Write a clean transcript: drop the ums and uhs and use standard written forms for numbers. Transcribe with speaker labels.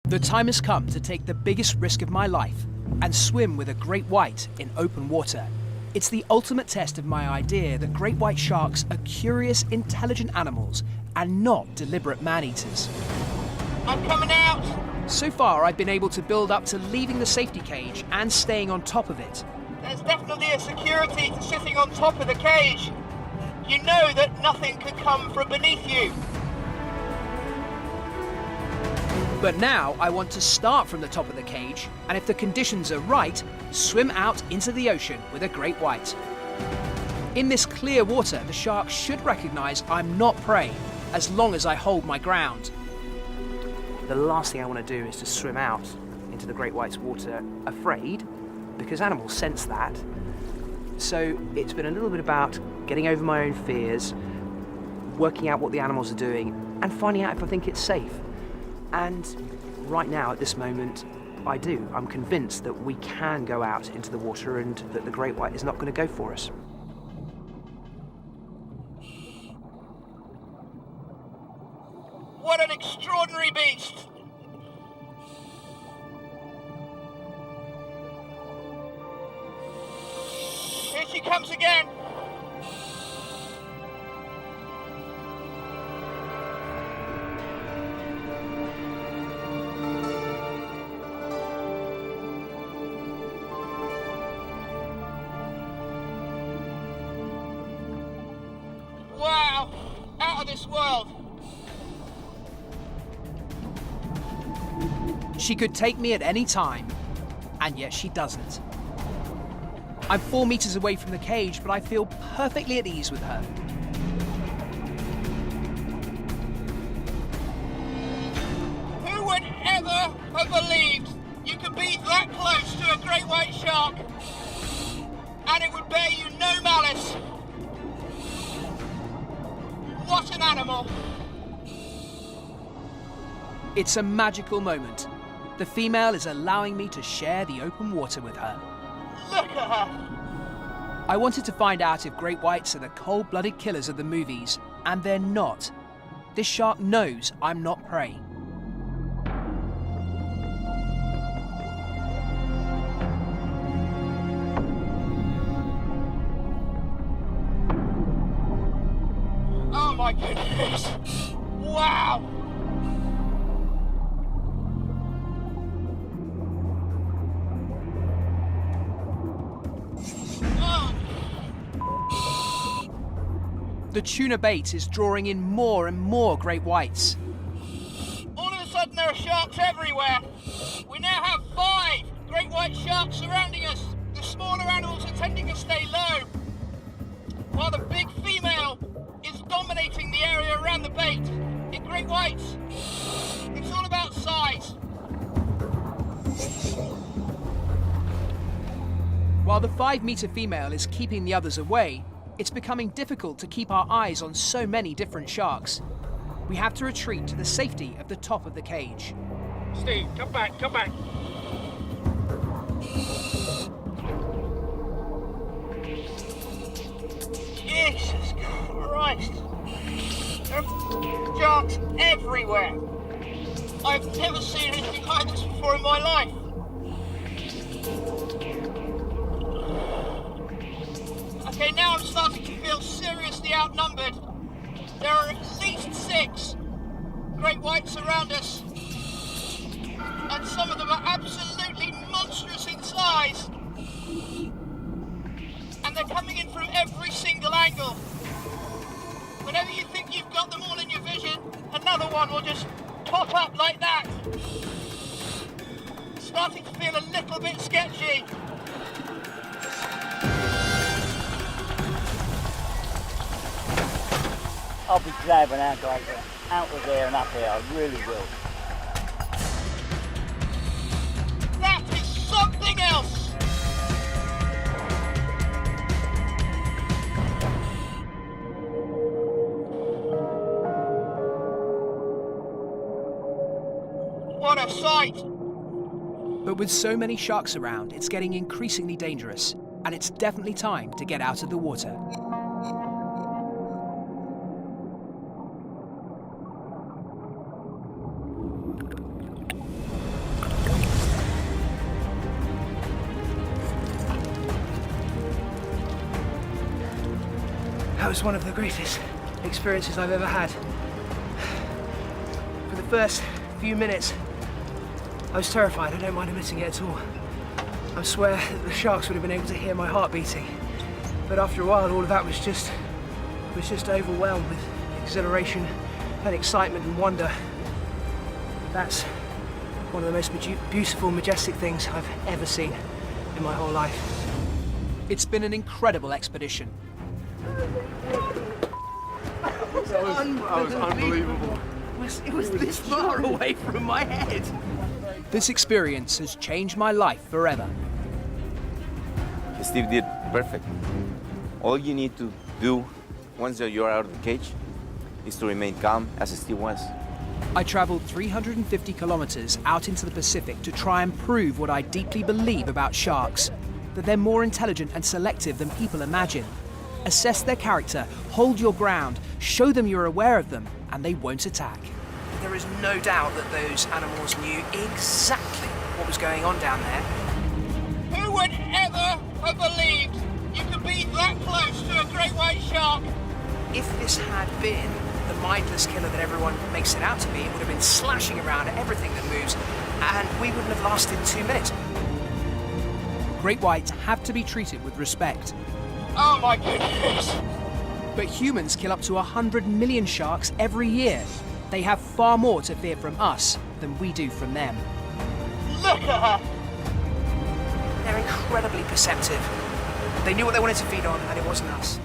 Speaker 1: The time has come to take the biggest risk of my life and swim with a great white in open water. It's the ultimate test of my idea that great white sharks are curious, intelligent animals and not deliberate man-eaters.
Speaker 2: I'm coming out!
Speaker 1: So far, I've been able to build up to leaving the safety cage and staying on top of it.
Speaker 2: There's definitely a security to sitting on top of the cage. You know that nothing could come from beneath you.
Speaker 1: But now I want to start from the top of the cage, and if the conditions are right, swim out into the ocean with a great white. In this clear water, the shark should recognize I'm not prey, as long as I hold my ground. The last thing I want to do is to swim out into the great white's water afraid, because animals sense that. So it's been a little bit about getting over my own fears, working out what the animals are doing, and finding out if I think it's safe. And right now, at this moment, I do. I'm convinced that we can go out into the water and that the great white is not going to go for us.
Speaker 2: What an extraordinary beast! Here she comes again! Wow! Out of this world!
Speaker 1: She could take me at any time, and yet she doesn't. I'm 4 meters away from the cage, but I feel perfectly at ease with her.
Speaker 2: Who would ever have believed you could be that close to a great white shark and it would bear you no malice? What an animal!
Speaker 1: It's a magical moment. The female is allowing me to share the open water with her.
Speaker 2: Look at her!
Speaker 1: I wanted to find out if great whites are the cold-blooded killers of the movies, and they're not. This shark knows I'm not prey.
Speaker 2: Oh my goodness! Wow!
Speaker 1: The tuna bait is drawing in more and more great whites.
Speaker 2: All of a sudden there are sharks everywhere. We now have 5 great white sharks surrounding us. The smaller animals are tending to stay low, while the big female is dominating the area around the bait. In great whites, it's all about size.
Speaker 1: While the 5-meter female is keeping the others away, it's becoming difficult to keep our eyes on so many different sharks. We have to retreat to the safety of the top of the cage.
Speaker 2: Steve, come back, come back. Jesus Christ. There are sharks everywhere. I've never seen anything like this before in my life. Okay, now I'm starting to feel seriously outnumbered. There are at least 6 great whites around us, and some of them are absolutely monstrous in size. And they're coming in from every single angle. Whenever you think you've got them all in your vision, another one will just pop up like that. Starting to feel a little bit sketchy.
Speaker 3: I'll be glad when our guys are out of there and up here, I really will.
Speaker 2: That is something else! What a sight!
Speaker 1: But with so many sharks around, it's getting increasingly dangerous, and it's definitely time to get out of the water. was one of the greatest experiences I've ever had. For the first few minutes, I was terrified. I don't mind admitting it at all. I swear that the sharks would have been able to hear my heart beating. But after a while, all of that was just overwhelmed with exhilaration and excitement and wonder. That's one of the most beautiful, majestic things I've ever seen in my whole life. It's been an incredible expedition.
Speaker 4: That was unbelievable.
Speaker 1: It was this far away from my head. This experience has changed my life forever.
Speaker 5: Steve did perfect. All you need to do once you're out of the cage is to remain calm as Steve was.
Speaker 1: I traveled 350 kilometers out into the Pacific to try and prove what I deeply believe about sharks, that they're more intelligent and selective than people imagine. Assess their character, hold your ground, show them you're aware of them, and they won't attack. There is no doubt that those animals knew exactly what was going on down there.
Speaker 2: Who would ever have believed you could be that close to a great white shark?
Speaker 1: If this had been the mindless killer that everyone makes it out to be, it would have been slashing around at everything that moves, and we wouldn't have lasted 2 minutes. Great whites have to be treated with respect.
Speaker 2: Oh my goodness!
Speaker 1: But humans kill up to 100 million sharks every year. They have far more to fear from us than we do from them.
Speaker 2: Look at her!
Speaker 1: They're incredibly perceptive. They knew what they wanted to feed on, and it wasn't us.